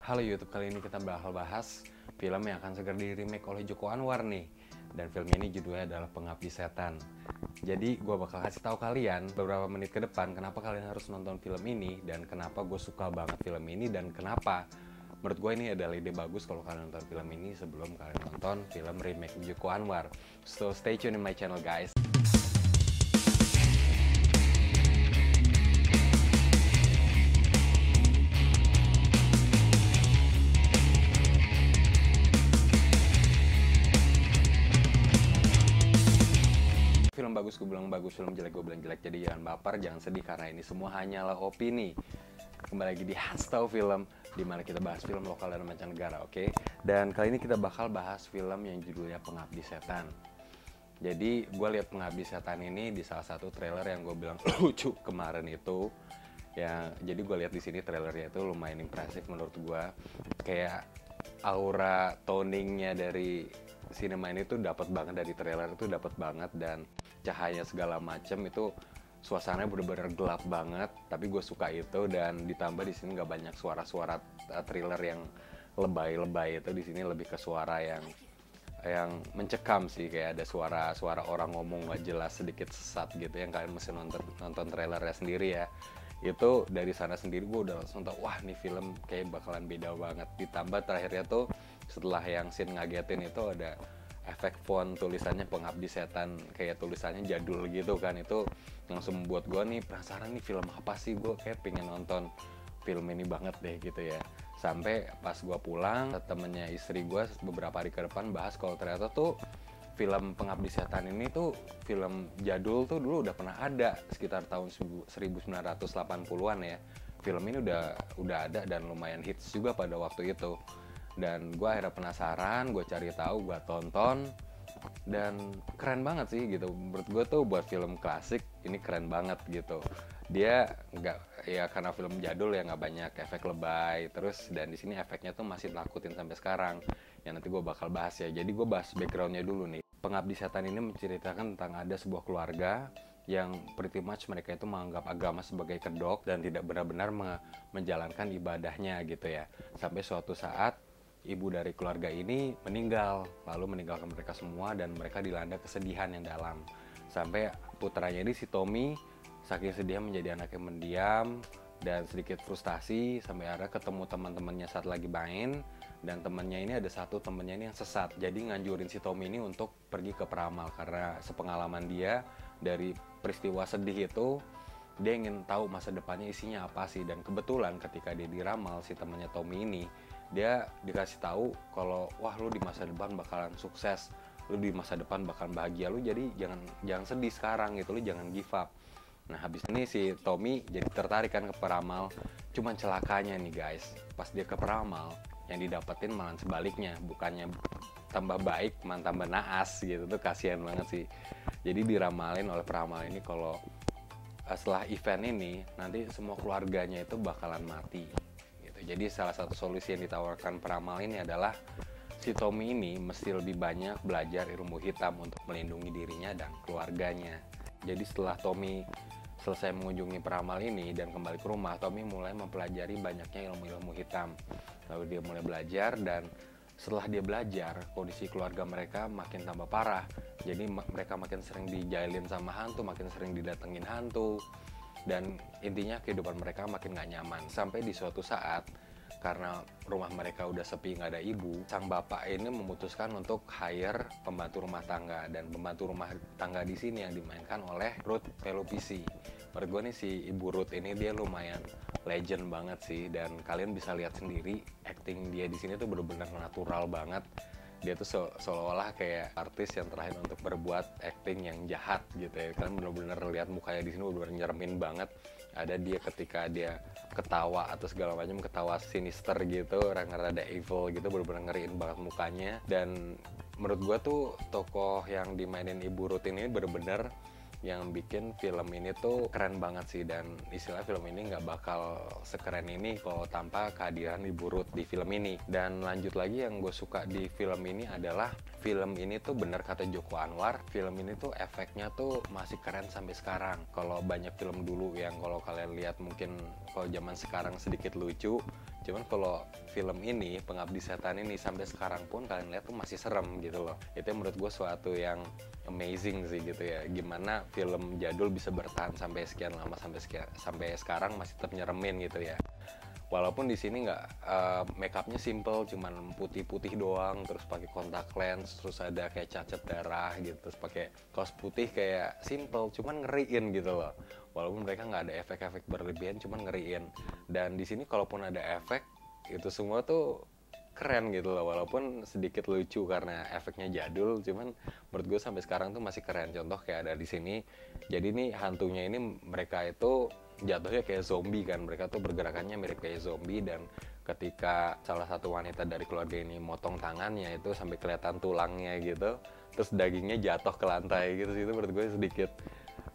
Halo YouTube, kali ini kita bakal bahas film yang akan segera di remake oleh Joko Anwar nih. Dan film ini judulnya adalah Pengabdi Setan. Jadi gue bakal kasih tahu kalian beberapa menit ke depan kenapa kalian harus nonton film ini, dan kenapa gue suka banget film ini, dan kenapa menurut gue ini adalah ide bagus kalau kalian nonton film ini sebelum kalian nonton film remake Joko Anwar. So stay tune in my channel guys. Film bagus gue bilang bagus, film jelek gue bilang jelek. Jadi jangan baper, jangan sedih karena ini semua hanyalah opini. Kembali lagi di Hastau Film, dimana kita bahas film lokal dan mancanegara, oke? Dan kali ini kita bakal bahas film yang judulnya Pengabdi Setan. Jadi gue lihat Pengabdi Setan ini di salah satu trailer yang gue bilang lucu kemarin itu. Ya, jadi gue lihat di sini trailernya itu lumayan impresif menurut gue. Kayak aura toningnya dari sinema ini tuh dapat banget, dari trailer itu dapat banget, dan cahaya segala macam itu suasananya bener-bener gelap banget, tapi gue suka itu. Dan ditambah di sini nggak banyak suara-suara thriller yang lebay-lebay, itu di sini lebih ke suara yang mencekam sih, kayak ada suara-suara orang ngomong nggak jelas, sedikit sesat gitu, yang kalian mesti nonton trailernya sendiri ya. Itu dari sana sendiri gue udah langsung tau, wah nih film kayak bakalan beda banget. Ditambah terakhirnya tuh setelah yang scene ngagetin itu ada efek font tulisannya Pengabdi Setan, kayak tulisannya jadul gitu kan. Itu langsung membuat gue nih penasaran nih film apa sih, gue kayak pengen nonton film ini banget deh gitu ya. Sampai pas gue pulang, temennya istri gue beberapa hari ke depan bahas kalau ternyata tuh film Pengabdi Setan ini tuh film jadul tuh dulu udah pernah ada sekitar tahun 1980-an ya. Film ini udah ada dan lumayan hits juga pada waktu itu. Dan gue akhirnya penasaran, gue cari tahu, gue tonton, dan keren banget sih gitu. Menurut gue tuh buat film klasik ini keren banget gitu. Dia nggak, ya karena film jadul ya nggak banyak efek lebay, terus dan di sini efeknya tuh masih dilakutin sampai sekarang. Yang nanti gue bakal bahas ya. Jadi gue bahas backgroundnya dulu nih. Pengabdi Setan ini menceritakan tentang ada sebuah keluarga yang pretty much mereka itu menganggap agama sebagai kedok dan tidak benar-benar menjalankan ibadahnya gitu ya. Sampai suatu saat ibu dari keluarga ini meninggal, lalu meninggalkan mereka semua, dan mereka dilanda kesedihan yang dalam. Sampai putranya ini si Tommy saking sedih menjadi anak yang mendiam dan sedikit frustasi, sampai akhirnya ketemu teman-temannya saat lagi main, dan temannya ini ada satu temannya ini yang sesat. Jadi nganjurin si Tommy ini untuk pergi ke peramal karena sepengalaman dia dari peristiwa sedih itu, dia ingin tahu masa depannya isinya apa sih. Dan kebetulan ketika dia diramal, si temannya Tommy ini, dia dikasih tahu kalau wah lu di masa depan bakalan sukses, lu di masa depan bakalan bahagia, lu jadi jangan sedih sekarang gitu, lu jangan give up. Nah habis ini si Tommy jadi tertarik kan ke peramal. Cuman celakanya nih guys, pas dia ke peramal yang didapetin malah sebaliknya, bukannya tambah baik malah tambah naas gitu. Tuh kasihan banget sih. Jadi diramalin oleh peramal ini kalau setelah event ini nanti semua keluarganya itu bakalan mati. Jadi salah satu solusi yang ditawarkan peramal ini adalah si Tommy ini mesti lebih banyak belajar ilmu hitam untuk melindungi dirinya dan keluarganya. Jadi setelah Tommy selesai mengunjungi peramal ini dan kembali ke rumah, Tommy mulai mempelajari banyaknya ilmu-ilmu hitam. Lalu dia mulai belajar, dan setelah dia belajar, kondisi keluarga mereka makin tambah parah. Jadi mereka makin sering dijailin sama hantu, makin sering didatengin hantu. Dan intinya kehidupan mereka makin gak nyaman. Sampai di suatu saat, karena rumah mereka udah sepi, gak ada ibu, sang bapak ini memutuskan untuk hire pembantu rumah tangga. Dan pembantu rumah tangga di sini yang dimainkan oleh Ruth Pelupisi. Menurut gue nih si ibu Ruth ini dia lumayan legend banget sih, dan kalian bisa lihat sendiri acting dia di sini tuh bener-bener natural banget. Dia tuh seolah-olah kayak artis yang terakhir untuk berbuat acting yang jahat gitu ya. Kalian bener-bener lihat mukanya di sini bener-bener nyeremin banget. Ada dia ketika dia ketawa atau segala macam, ketawa sinister gitu, rada evil gitu, bener-bener ngeriin banget mukanya. Dan menurut gua tuh tokoh yang dimainin Ibu Ruth ini bener-bener yang bikin film ini tuh keren banget sih. Dan istilah film ini nggak bakal sekeren ini kalau tanpa kehadiran Ibu Ruth di film ini. Dan lanjut lagi, yang gue suka di film ini adalah film ini tuh bener kata Joko Anwar, film ini tuh efeknya tuh masih keren sampai sekarang. Kalau banyak film dulu yang kalau kalian lihat mungkin kalau zaman sekarang sedikit lucu, Cuman kalau film ini, Pengabdi Setan ini, sampai sekarang pun kalian lihat tuh masih serem gitu loh. Itu yang menurut gue suatu yang amazing sih gitu ya. Gimana film jadul bisa bertahan sampai sekian lama, sampai sekarang masih tetap nyeremin gitu ya. Walaupun di sini nggak make upnya simple, cuman putih-putih doang, terus pakai kontak lens, terus ada kayak cacat darah gitu, terus pakai kaos putih kayak simple, cuman ngeriin gitu loh. Walaupun mereka nggak ada efek-efek berlebihan, cuman ngeriin. Dan di sini kalaupun ada efek, itu semua tuh keren gitu loh, walaupun sedikit lucu karena efeknya jadul, cuman menurut gue sampai sekarang tuh masih keren. Contoh kayak ada di sini, jadi nih hantunya ini mereka itu jatuhnya kayak zombie kan, mereka tuh bergerakannya mirip kayak zombie, dan ketika salah satu wanita dari keluarga ini motong tangannya itu sampai kelihatan tulangnya gitu, terus dagingnya jatuh ke lantai gitu sih, itu menurut gue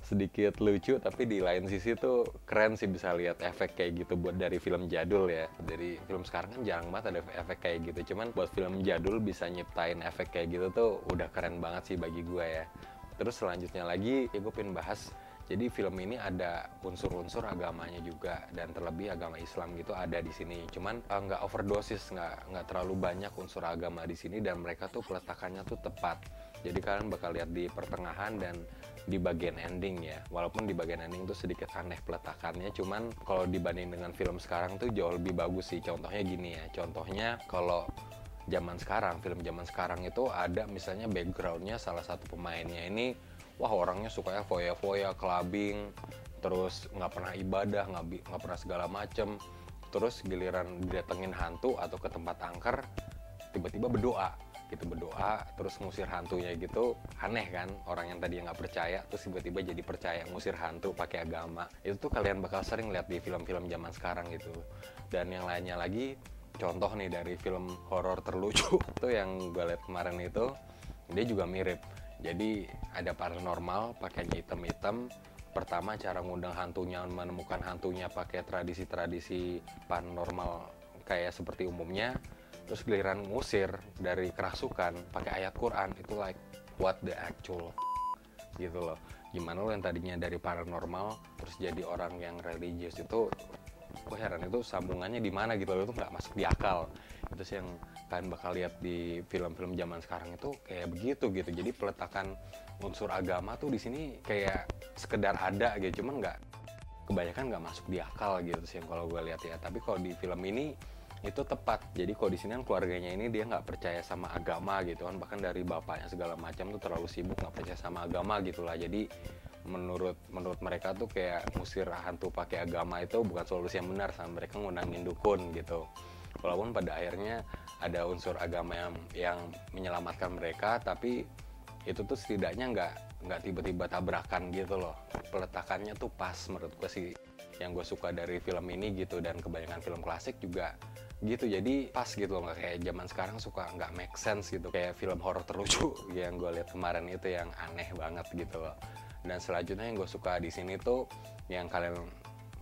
sedikit lucu, tapi di lain sisi tuh keren sih bisa lihat efek kayak gitu buat dari film jadul ya. Dari film sekarang kan jarang banget ada efek kayak gitu, cuman buat film jadul bisa nyiptain efek kayak gitu tuh udah keren banget sih bagi gue ya. Terus selanjutnya lagi ya gue pengen bahas, jadi film ini ada unsur-unsur agamanya juga, dan terlebih agama Islam gitu ada di sini. Cuman nggak overdosis, nggak terlalu banyak unsur agama di sini, dan mereka tuh peletakannya tuh tepat. Jadi kalian bakal lihat di pertengahan dan di bagian ending ya. Walaupun di bagian ending tuh sedikit aneh peletakannya, cuman kalau dibanding dengan film sekarang tuh jauh lebih bagus sih. Contohnya gini ya, contohnya kalau zaman sekarang, film zaman sekarang itu ada misalnya backgroundnya salah satu pemainnya ini, wah orangnya sukanya foya-foya, clubbing, terus nggak pernah ibadah, nggak pernah segala macem, terus giliran didatengin hantu atau ke tempat angker, tiba-tiba berdoa gitu, terus ngusir hantunya gitu. Aneh kan, orang yang tadi nggak percaya terus tiba-tiba jadi percaya ngusir hantu pakai agama. Itu tuh kalian bakal sering lihat di film-film zaman sekarang gitu. Dan yang lainnya lagi, contoh nih dari film horor terlucu tuh yang gue lihat kemarin itu, dia juga mirip. Jadi ada paranormal pakainya hitam-hitam. Pertama cara ngundang hantunya, menemukan hantunya pakai tradisi-tradisi paranormal kayak seperti umumnya. Terus giliran ngusir dari kerasukan pakai ayat Quran, itu like what the actual gitu loh. Gimana lo yang tadinya dari paranormal terus jadi orang yang religius, itu gue heran itu sambungannya di mana gitu loh, itu nggak masuk di akal. Itu sih yang kalian bakal lihat di film-film zaman sekarang itu kayak begitu gitu. Jadi peletakan unsur agama tuh di sini kayak sekedar ada gitu, cuman kebanyakan nggak masuk di akal gitu sih kalau gue lihat ya. Tapi kalau di film ini itu tepat. Jadi kalau di sini kan keluarganya ini dia nggak percaya sama agama gitu kan, bahkan dari bapaknya segala macam tuh terlalu sibuk nggak percaya sama agama gitulah. Jadi menurut mereka tuh kayak ngusir hantu pakai agama itu bukan solusi yang benar, sama mereka ngundangin dukun gitu. Walaupun pada akhirnya ada unsur agama yang menyelamatkan mereka, tapi itu tuh setidaknya nggak tiba-tiba tabrakan gitu loh. Peletakannya tuh pas menurut gue sih, yang gue suka dari film ini gitu. Dan kebanyakan film klasik juga gitu, jadi pas gitu loh, nggak kayak zaman sekarang suka nggak make sense gitu, kayak film horor terlucu yang gue lihat kemarin itu yang aneh banget gitu loh. Dan selanjutnya yang gue suka di sini tuh yang kalian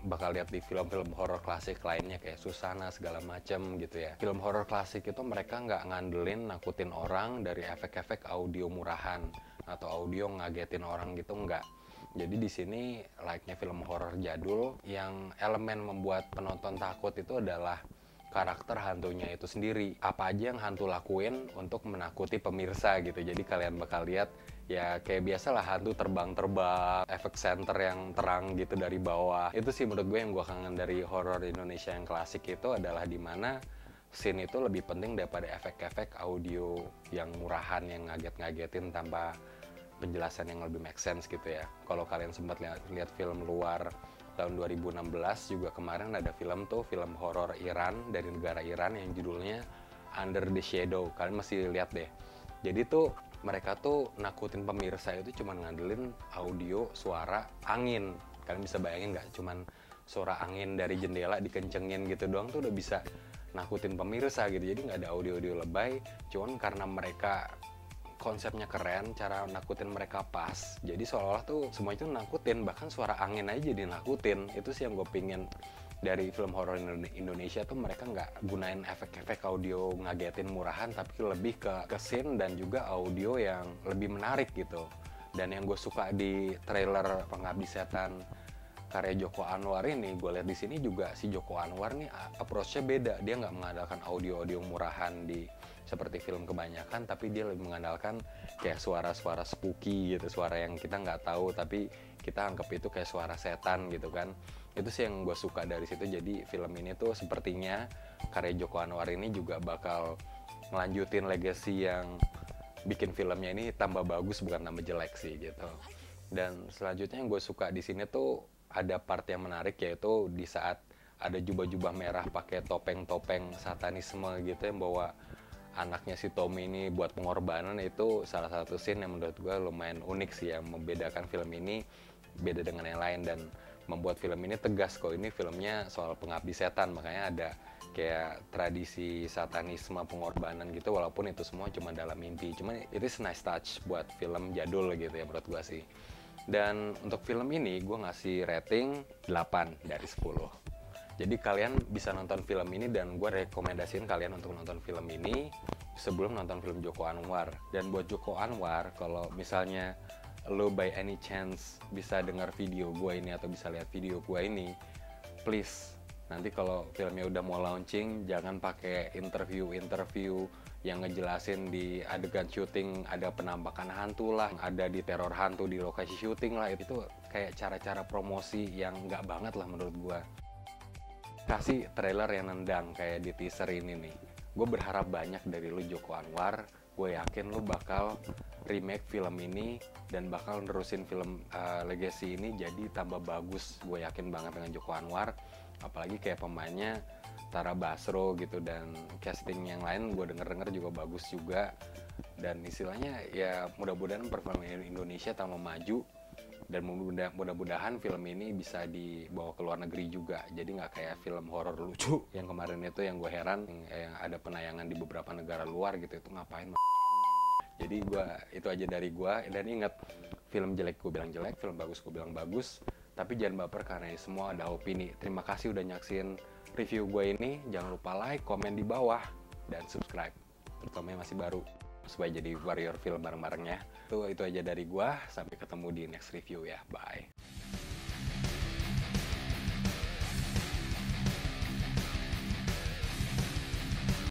bakal lihat di film-film horor klasik lainnya kayak Susana segala macem gitu ya. Film horor klasik itu mereka nggak ngandelin nakutin orang dari efek-efek audio murahan atau audio ngagetin orang gitu, nggak. Jadi di sini like-nya film horor jadul, yang elemen membuat penonton takut itu adalah karakter hantunya itu sendiri. Apa aja yang hantu lakuin untuk menakuti pemirsa gitu. Jadi kalian bakal lihat ya kayak biasalah hantu terbang-terbang, efek center yang terang gitu dari bawah. Itu sih menurut gue yang gue kangen dari horor Indonesia yang klasik itu, adalah dimana scene itu lebih penting daripada efek-efek audio yang murahan, yang ngaget-ngagetin tanpa penjelasan yang lebih make sense gitu ya. Kalau kalian sempat lihat film luar tahun 2016 juga kemarin ada film horor Iran, dari negara Iran, yang judulnya Under the Shadow. Kalian masih lihat deh. Jadi tuh mereka tuh nakutin pemirsa itu cuman ngandelin audio suara angin. Kalian bisa bayangin nggak? Cuman suara angin dari jendela dikencengin gitu doang tuh udah bisa nakutin pemirsa gitu. Jadi nggak ada audio-audio lebay. Cuman karena mereka konsepnya keren, cara nakutin mereka pas, jadi seolah-olah tuh semua itu nakutin, bahkan suara angin aja jadi nakutin. Itu sih yang gue pingin dari film horor Indonesia tuh, mereka nggak gunain efek-efek audio ngagetin murahan, tapi lebih ke scene dan juga audio yang lebih menarik gitu. Dan yang gue suka di trailer Pengabdi Setan karya Joko Anwar ini, gue lihat di sini juga si Joko Anwar nih approach-nya beda. Dia nggak mengandalkan audio-audio murahan di seperti film kebanyakan, tapi dia lebih mengandalkan kayak suara-suara spooky gitu, suara yang kita nggak tahu tapi kita anggap itu kayak suara setan gitu kan. Itu sih yang gue suka dari situ. Jadi film ini tuh sepertinya karya Joko Anwar ini juga bakal ngelanjutin legacy yang bikin filmnya ini tambah bagus bukan tambah jelek sih gitu. Dan selanjutnya yang gue suka di sini tuh ada part yang menarik, yaitu di saat ada jubah-jubah merah pakai topeng-topeng satanisme gitu yang bawa anaknya si Tommy ini buat pengorbanan. Itu salah satu scene yang menurut gue lumayan unik sih, yang membedakan film ini beda dengan yang lain dan membuat film ini tegas kok ini filmnya soal pengabdi setan. Makanya ada kayak tradisi satanisme pengorbanan gitu, walaupun itu semua cuma dalam mimpi. Cuman itu nice touch buat film jadul gitu ya menurut gue sih. Dan untuk film ini gue ngasih rating 8 dari 10. Jadi kalian bisa nonton film ini dan gue rekomendasiin kalian untuk nonton film ini sebelum nonton film Joko Anwar. Dan buat Joko Anwar, kalau misalnya lo by any chance bisa dengar video gue ini atau bisa lihat video gue ini, please nanti kalau filmnya udah mau launching jangan pakai interview yang ngejelasin di adegan syuting ada penampakan hantu lah, ada di teror hantu di lokasi syuting lah. Itu kayak cara-cara promosi yang nggak banget lah menurut gue. Kasih trailer yang nendang kayak di teaser ini nih. Gue berharap banyak dari lu Joko Anwar. Gue yakin lu bakal remake film ini dan bakal nerusin film Legacy ini jadi tambah bagus. Gue yakin banget dengan Joko Anwar. Apalagi kayak pemainnya Tara Basro gitu, dan casting yang lain gue denger juga bagus juga. Dan istilahnya ya mudah-mudahan perfilman Indonesia tambah maju, dan mudah-mudahan film ini bisa dibawa ke luar negeri juga. Jadi nggak kayak film horor lucu yang kemarin itu, yang gue heran yang ada penayangan di beberapa negara luar gitu, itu ngapain. Jadi itu aja dari gue. Dan ingat, film jelek gue bilang jelek, film bagus gue bilang bagus, tapi jangan baper karena ini semua ada opini. Terima kasih udah nyaksin review gue ini. Jangan lupa like, komen di bawah, dan subscribe terutama yang masih baru supaya jadi warrior film bareng-barengnya. Itu aja dari gue. Sampai ketemu di next review ya. Bye.